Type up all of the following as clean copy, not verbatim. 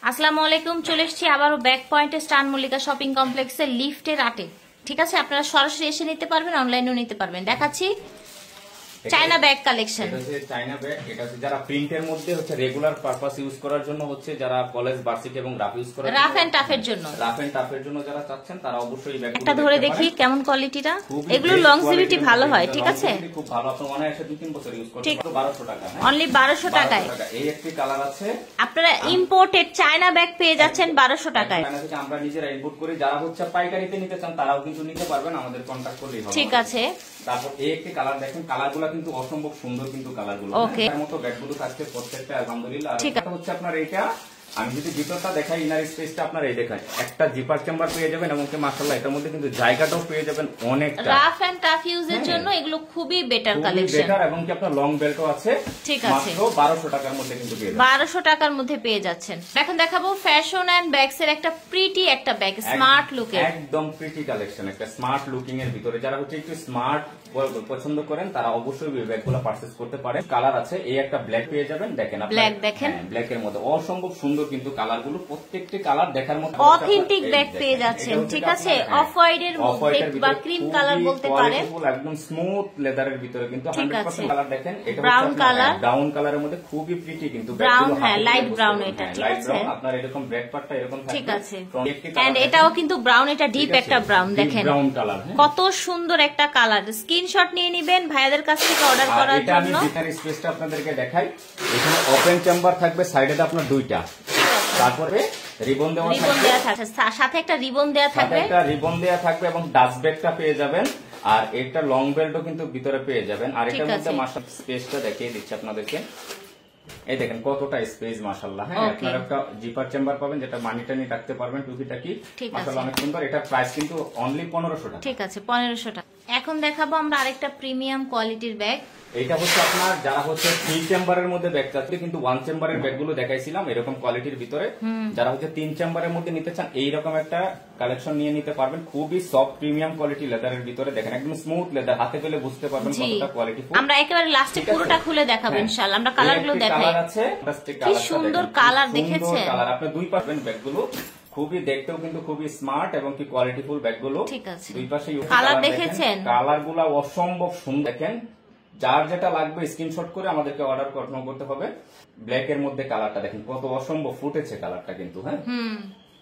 আসসালামু আলাইকুম, চলে এসেছি আবারও ব্যাক পয়েন্টে স্টার মল্লিকা শপিং কমপ্লেক্সের লিফটের আটে। ঠিক আছে, আপনারা সরাসরি এসে নিতে পারবেন, অনলাইনেও নিতে পারবেন। দেখাচ্ছি চায়না ব্যাগ কালেকশন। এটা হচ্ছে চায়না ব্যাগ। এটা হচ্ছে যারা প্রিন্টের মধ্যে হচ্ছে রেগুলার পারপাস ইউজ করার জন্য, হচ্ছে যারা কলেজ ভার্সিটি এবং রাফ ইউজ করার রাফ এন্ড টাফের জন্য, যারা চাচ্ছেন তারা অবশ্যই ব্যাগ একটা ধরে দেখি কেমন কোয়ালিটিটা। এগুলো লংজিভিটি ভালো হয়। ঠিক আছে, খুব ভালো, আপনি অনায়াসে 2-3 বছর ইউজ করতে পারবেন। 1200 টাকা, অনলি 1200 টাকায়। এই একটি কালার আছে। আপনারা ইম্পোর্টেড চায়না ব্যাগ পেয়ে যাচ্ছেন 1200 টাকায়। চায়না থেকে আমরা নিজেরা ইম্পোর্ট করি। যারা হচ্ছে পাইকারিতে নিতে চান তারাও কিন্তু নিতে পারবেন, আমাদের কন্টাক্ট করলেই হবে। ঠিক আছে। তারপর এই একটি কালার দেখেন, কালারগুলো কিন্তু অসম্ভব সুন্দর, কিন্তু কালারগুলো এর মতো ব্যাগগুলো থাকছে প্রত্যেকটা, আলহামদুলিল্লাহ। আর এটা হচ্ছে আপনার এইটা, আমি যদি ভিতরটা দেখাই, ইনার স্পেসটা আপনার এই দেখেন, একটা জিপার চেম্বার পেয়ে যাবেন এবং মাশাআল্লাহ এটার মধ্যে কিন্তু জায়গাটাও পেয়ে যাবেন অনেকটা। রাফ এন্ড টাফ ইউজের জন্য এগুলো খুবই বেটার কালেকশন, বেটার। এবং কি আপনার লং বেল্টও আছে। ঠিক আছে, মাত্র 1200 টাকার মধ্যে কিন্তু পেয়ে যাবেন। 1200 টাকার মধ্যে পেয়ে যাচ্ছেন। এখন দেখাবো ফ্যাশন এন্ড ব্যাগস এর একটা প্রিটি একটা ব্যাগ, স্মার্ট লুকের, একদম প্রিটি কালেকশন, একটা স্মার্ট লুকিং এর ভিতরে। যারা হচ্ছে একটু স্মার্ট পছন্দ করেন তারা অবশ্যই এই ব্যাগগুলো পারচেজ করতে পারেন। কালার আছে, এই একটা ব্ল্যাক পেয়ে যাবেন। দেখেন ব্ল্যাক, দেখেন ব্ল্যাক এর মধ্যে অসম্ভব সুন্দর কিন্তু কালারগুলো, প্রত্যেকটি কালার দেখার মতো অথেন্টিক ব্যাগ পেয়ে যাচ্ছেন। ঠিক আছে, অফ হোয়াইট এর মধ্যে বা ক্রিম কালার বলতে পারেন, একদম স্মুথ লেদারের ভিতরে কিন্তু 100% কালার। দেখেন এটা ব্রাউন কালার, ব্রাউন কালারের মধ্যে খুবই প্রিটি কিন্তু ব্রাউন, হ্যাঁ লাইট ব্রাউন এটা। ঠিক আছে, আপনার এরকম ব্যাক পার্টটা এরকম থাকবে। ঠিক আছে, এন্ড এটাও কিন্তু ব্রাউন, এটা ডিপ একটা ব্রাউন। দেখেন ব্রাউন কালার, কত সুন্দর একটা কালার। স্ক্রিনশট নিয়ে নিবেন ভাইয়াদের কাছ থেকে অর্ডার করার জন্য। আমি ভিতরের স্পেসটা আপনাদেরকে দেখাই। এখানে ওপেন চেম্বার থাকবে, সাইডে আপনার দুইটা, তারপরে রিবন দেওয়া থাকবে, সাথে একটা রিবন দেওয়া থাকবে, এবং ডাস্ট ব্যাগটা পেয়ে যাবেন। আর একটা লং বেল্টও কিন্তু ভিতরে পেয়ে যাবেন। আর এটার মধ্যে মাশাআল্লাহ স্পেসটা দেখিয়ে দিচ্ছি আপনাদেরকে। এই দেখেন কতটা স্পেস, মাশাআল্লাহ। হ্যাঁ, আপনারা একটা জিপার চেম্বার পাবেন, যেটা মানি টানি রাখতে পারবেন, টুকিটাকি। মাশাআল্লাহ অনেক সুন্দর। এটা প্রাইস কিন্তু অনলি 1500 টাকা। ঠিক আছে, 1500 টাকা। এখন দেখাবো আমরা আরেকটা প্রিমিয়াম কোয়ালিটির ব্যাগ। এটা হচ্ছে আপনার যারা হচ্ছে 3 চেম্বারের মধ্যে ব্যাগ চাচ্ছে, কিন্তু 1 চেম্বারের ব্যাগগুলো দেখাইছিলাম এরকম কোয়ালিটির ভিতরে। যারা হচ্ছে 3 চেম্বারের মধ্যে নিতে চান, এইরকম একটা কালেকশন নিয়ে নিতে পারবেন। খুবই সফট প্রিমিয়াম কোয়ালিটি লেদারের ভিতরে। দেখেন একদম স্মুথ লেদার, হাতে পেলে বুঝতে পারবেন কতটা কোয়ালিটি। আমরা একেবারে লাস্টে পুরোটা খুলে দেখাবো ইনশাআল্লাহ। আমরা কালারগুলো দেখাই। কালার আছে, কি সুন্দর কালার, দেখেছেন কালার। আপনি দুই পাবেন ব্যাগগুলো, খুবই দেখতেও কিন্তু খুবই স্মার্ট এবং কি কোয়ালিটিফুল ব্যাগগুলো। ঠিক আছে, দুই পাশে কালার দেখেছেন, কালারগুলো অসম্ভব সুন্দর। দেখেন যার যেটা লাগবে স্ক্রিনশট করে আমাদেরকে অর্ডার করতে হবে। ব্ল্যাক এর মধ্যে কালারটা দেখেন কত অসম্ভব ফুটেছে কালারটা কিন্তু। হ্যাঁ,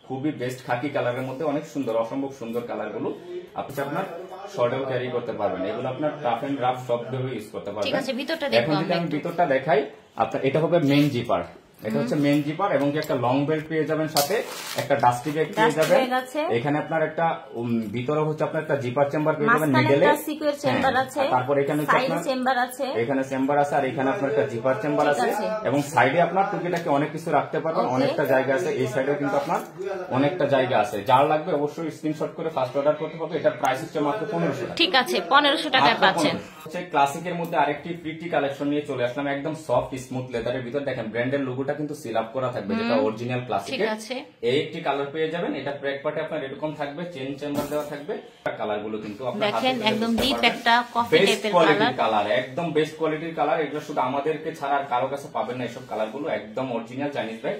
খুবই বেস্ট খাকি কালারের মধ্যে, অনেক সুন্দর, অসম্ভব সুন্দর কালারগুলো। আপনি আপনার শর্টেও ক্যারি করতে পারবেন। এগুলো আপনার টাফ এন্ড রাফ সব ভাবে ইউজ করতে পারবেন। ঠিক আছে, ভিতরটা দেখো। এখন যদি আমি ভিতরটা দেখাই, আপনার এটা হবে মেইন জিপার। এটা হচ্ছে মেইন জিপার এবং একটা লং বেল্ট পেয়ে যাবেন, সাথে একটা ডাস্টি ব্যাগ পেয়ে যাবেন। এখানে আপনার একটা ভিতরে হচ্ছে আপনার একটা জিপার চেম্বার পেয়ে যাবেন, মিডলে সিকিউর চেম্বার আছে। তারপর এখানে চেম্বার আছে, এখানে চেম্বার আছে, আর এখানে আপনার একটা জিপার চেম্বার আছে। এবং সাইডে আপনার টুকিটাকে অনেক কিছু রাখতে পারবেন, অনেকটা জায়গা আছে। এই সাইডেও কিন্তু আপনার অনেকটা জায়গা আছে। যার লাগবে অবশ্যই স্ক্রিনশট করে ফার্স্ট অর্ডার করতে হবে। এটার প্রাইস হচ্ছে মাত্র 1500 টাকা। ঠিক আছে, 1500 টাকায় পাচ্ছেন। হচ্ছে ক্লাসিকের মধ্যে আরেকটি প্রিটি কালেকশন নিয়ে চলে আসলাম, একদম সফট স্মুথ লেদারের ভিতর। দেখেন ব্র্যান্ডের লোগোটা কিন্তু সিল আপ করা থাকবে, যেটা অরিজিনাল ক্লাসিকের। এই একটি কালার পেয়ে যাবেন। এটা ব্রেক পার্টে আপনার এরকম থাকবে, চেন চেম্বার দেওয়া থাকবে। কালারগুলো কিন্তু আপনারা দেখেন একদম ডিপ একটা কফি টাইপের কালার, একদম বেস্ট কোয়ালিটির কালার। এগুলো শুধু আমাদেরকে ছাড়া আর কারো কাছে পাবেন না এসব কালারগুলো, একদম অরিজিনাল চাইনিজ ব্যাগ।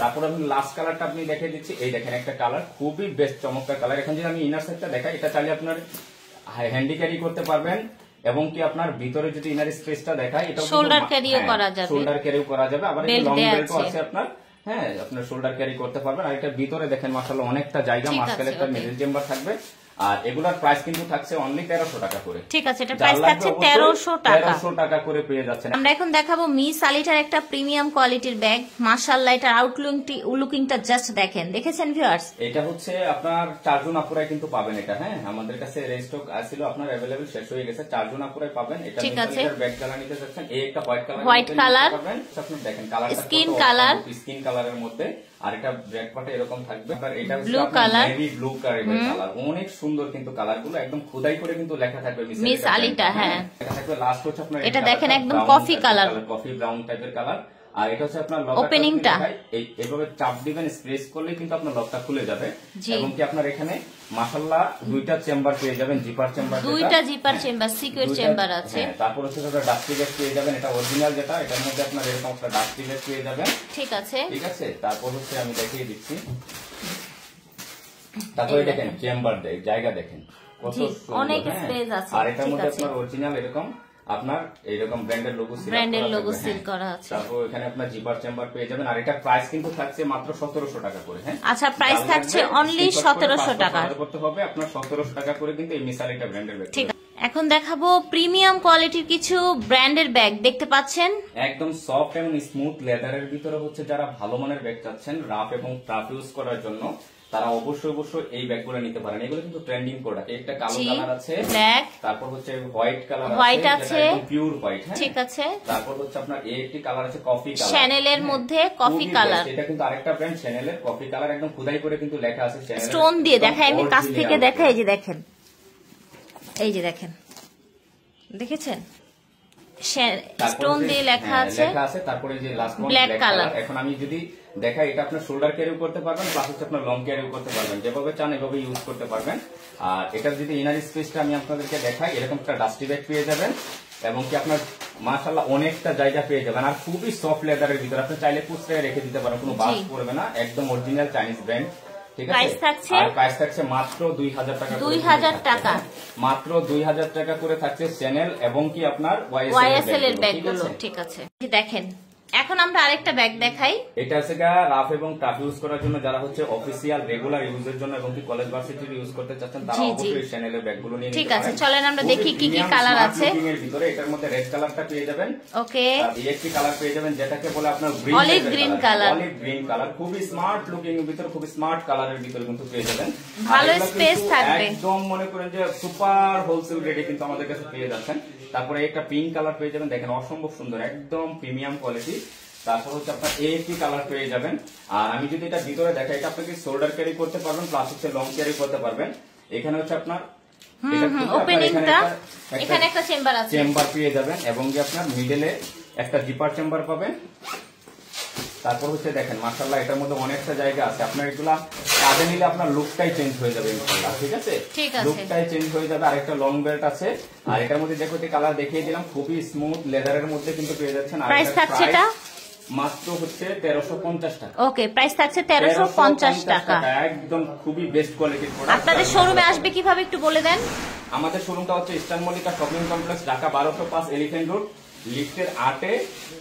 তারপর আমি লাস্ট কালারটা আপনি দেখিয়ে দিচ্ছি। এই দেখেন একটা কালার, খুবই বেস্ট চমৎকার কালার। এখন যদি আমি ইনার সাইডটা দেখাই, এটা চাইলে আপনার হ্যান্ডি ক্যারি করতে পারবেন এবং কি আপনার ভিতরে যদি ইনার স্পেসটা দেখাই, এটা শোল্ডার ক্যারিও করা যাবে, শোল্ডার ক্যারিও করা যাবে। আবার লং বেল্টও আছে আপনার। হ্যাঁ, আপনার শোল্ডার ক্যারি করতে পারবেন। আর এটা ভিতরে দেখেন মাশাআল্লাহ অনেকটা জায়গা, মাঝখানে একটা মিডল চেম্বার থাকবে। আর এগুলার প্রাইস কিন্তু থাকছে অনলি 1300 টাকা করে। ঠিক আছে, এটা প্রাইস থাকছে 1300 টাকা। 1300 টাকা করে পেয়ে যাচ্ছেন। আমরা এখন দেখাবো মিস আলিটার একটা প্রিমিয়াম কোয়ালিটির ব্যাগ। মাশাআল্লাহ, এটার লুকিংটা জাস্ট দেখেন, দেখেছেন ভিউয়ার্স? এটা হচ্ছে আপনার 4 জন আপুরাই কিন্তু পাবেন এটা। হ্যাঁ, আমাদের কাছে রেস্টক ছিল, আপনার अवेलेबल শেষ হয়ে গেছে। 4 জন আপুরাই পাবেন এটা। ঠিক আছে, ব্যাগ কালার নিতে যাচ্ছেন, এই একটা হোয়াইট কালার পাবেন। আপনি দেখেন কালারটা স্কিন কালারের মধ্যে। আর এটা ব্যাক পার্টে এরকম থাকবে। আর এটা blue colour, navy blue colour, অনেক সুন্দর কিন্তু কালারগুলো। একদম খোদাই করে কিন্তু লেখা থাকবে মিস আলিটা। হ্যাঁ, লেখা থাকবে। লাস্ট হচ্ছে আপনার এটা দেখেন একদম কফি কালার, কফি ব্রাউন টাইপের কালার। আর এটা হচ্ছে আপনার ওপেনিংটা এইভাবে চাপ দিবেন, স্প্রেস করলে কিন্তু আপনার লকটা খুলে যাবে। এবং কি আপনার এখানে মাশাআল্লাহ দুইটা চেম্বার পেয়ে যাবেন, জিপার চেম্বার, দুইটা জিপার চেম্বার, সিকিউর চেম্বার আছে। তারপর হচ্ছে ডাস্টি ব্যাগ পেয়ে যাবেন, এটা অরিজিনাল যেটা, এটার মধ্যে আপনার এরকম একটা ডাস্টি ব্যাগ পেয়ে যাবেন। ঠিক আছে, ঠিক আছে। তারপর হচ্ছে আমি দেখিয়ে দিচ্ছি, তারপরে দেখেন চেম্বার জায়গা দেখেন কত অনেক স্পেস আছে। আর এটার মধ্যে আপনার অরিজিনাল এরকম আপনার এইরকম ব্র্যান্ডের লোগো সিল করা আছে। তারপর এখানে আপনার জিপার চেম্বার পেয়ে যাবেন। আর এটা প্রাইস কিন্তু থাকছে মাত্র 1700 টাকা করে। হ্যাঁ, আচ্ছা, প্রাইস থাকছে অনলি 1700 টাকা করতে হবে আপনার 1700 টাকা করে কিন্তু এই মিসালিটা ব্র্যান্ডের ব্যাগ। ঠিক আছে, এখন দেখাবো প্রিমিয়াম কোয়ালিটির কিছু ব্র্যান্ডের ব্যাগ। দেখতে পাচ্ছেন একদম সফট এবং স্মুথ লেদারের ভিতরে হচ্ছে যারা ভালো মানের ব্যাগ চাচ্ছেন রাফ এবং টাফ ইউজ করার জন্য, তারা অবশ্যই অবশ্যই এই ব্যাগগুলো নিতে পারেন। এগুলো কিন্তু ট্রেন্ডিং প্রোডাক্ট। একটা কালো কালার আছে, ব্ল্যাক, তারপর হচ্ছে হোয়াইট কালার আছে, একদম পিওর হোয়াইট। হ্যাঁ, ঠিক আছে। তারপর হচ্ছে আপনার একটি কালার আছে কফি কালার, চ্যানেলের মধ্যে কফি কালার। এটা কিন্তু আরেকটা ব্র্যান্ড চ্যানেলের কফি কালার, একদম খোদাই করে কিন্তু লেখা আছে চ্যানেল, স্টোন দিয়ে দেখাই, আমি কাছ থেকে দেখাই। এই যে দেখেন, এই যে দেখেন, দেখেছেন স্টোন দিয়ে লেখা আছে। তারপরে যে লাস্ট ওয়ান ব্ল্যাক কালার। এখন আমি যদি দেখাই, এটা আপনার শোল্ডার ক্যারিও করতে পারবেন, প্লাস হচ্ছে আপনার লং ক্যারিও করতে পারবেন, যেভাবে চান এভাবে ইউজ করতে পারবেন। আর এটার যদি ইনার স্পেসটা আমি আপনাদেরকে দেখাই, এরকম একটা ডাস্টি ব্যাগ পেয়ে যাবেন এবং কি আপনার মাশাআল্লাহ অনেকটা জায়গা পেয়ে যাবেন। আর খুবই সফট লেদারের ভিতরে, আপনি চাইলে পুষড়ে রেখে দিতে পারেন, কোনো বাস পড়বে না, একদম অরিজিনাল চাইনিজ ব্র্যান্ড। ঠিক আছে, প্রাইস থাকছে মাত্র 2000 টাকা। 2000 টাকা মাত্র 2000 টাকা করে থাকছে চ্যানেল এবং কি আপনার ওয়াইএসএল এর ব্যাগগুলো। ঠিক আছে, দেখেন এখন আমরা আরেকটা ব্যাগ দেখাই। এটা হচ্ছে রাফ এবং টাফ ইউজ করার জন্য, যারা হচ্ছে অফিসিয়াল রেগুলার ইউজের জন্য এবং কি কলেজ ভার্সিটির ইউজ করতে চাচ্ছেন, তারা অবশ্যই চ্যানেলের ব্যাগগুলো নিয়ে নিতে পারেন। ঠিক আছে, চলেন আমরা দেখি কি কি কালার আছে। এর ভিতরে এটার মধ্যে রেড কালারটা পেয়ে যাবেন, ওকে, আর একটি কালার পেয়ে যাবেন যেটাকে বলে আপনার olive green colour. Olive green colour খুবই স্মার্ট লুকিং এর ভিতরে, খুবই স্মার্ট কালারের ভিতরে কিন্তু পেয়ে যাবেন। ভালো স্পেস থাকবে, একদম মনে করেন যে সুপার হোলসেল রেটে কিন্তু আমাদের কাছে পেয়ে যাচ্ছেন। তারপরে একটা পিঙ্ক কালার পেয়ে যাবেন, দেখেন অসম্ভব সুন্দর, একদম প্রিমিয়াম কোয়ালিটি। তারপর হচ্ছে আপনার একটি কালার পেয়ে যাবেন। আর আমি যদি এটা ভিতরে দেখাই, এটা আপনাকে শোল্ডার ক্যারি করতে পারবেন, প্লাস হচ্ছে লং ক্যারি করতে পারবেন। এখানে হচ্ছে আপনার ওপেনিংটা, এখানে একটা চেম্বার পেয়ে যাবেন এবং কি আপনার মিডলে একটা জিপার চেম্বার পাবেন। তারপর হচ্ছে দেখেন মাশাআল্লাহ এটার মধ্যে অনেকটা জায়গা আছে, আপনার এগুলা কাঁধে নিলে আপনার লুকটাই চেঞ্জ হয়ে যাবে ইনশাআল্লাহ। ঠিক আছে, লুকটাই চেঞ্জ হয়ে যাবে। আর একটা লং বেল্ট আছে, আর এটার মধ্যে যে কয়টি কালার দেখিয়ে দিলাম, খুবই স্মুথ লেদারের মধ্যে কিন্তু পেয়ে যাচ্ছেন। আর প্রাইস থাকছে এটা মাত্র হচ্ছে 1350 টাকা। ওকে, প্রাইস থাকছে 1350 টাকা, একদম খুবই বেস্ট কোয়ালিটির প্রোডাক্ট। আপনাদের শোরুমে আসবে কিভাবে একটু বলে দেন। আমাদের শোরুমটা হচ্ছে eastern Mallika shopping complex, Dhaka 1205 elephant road, লিফটের 8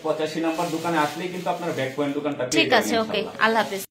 85 নম্বর দোকানে আসলেই কিন্তু আপনার ব্যাক পয়েন্ট দোকানটা পেয়ে যাবেন। ঠিক আছে, ওকে, আল্লাহ হাফেজ।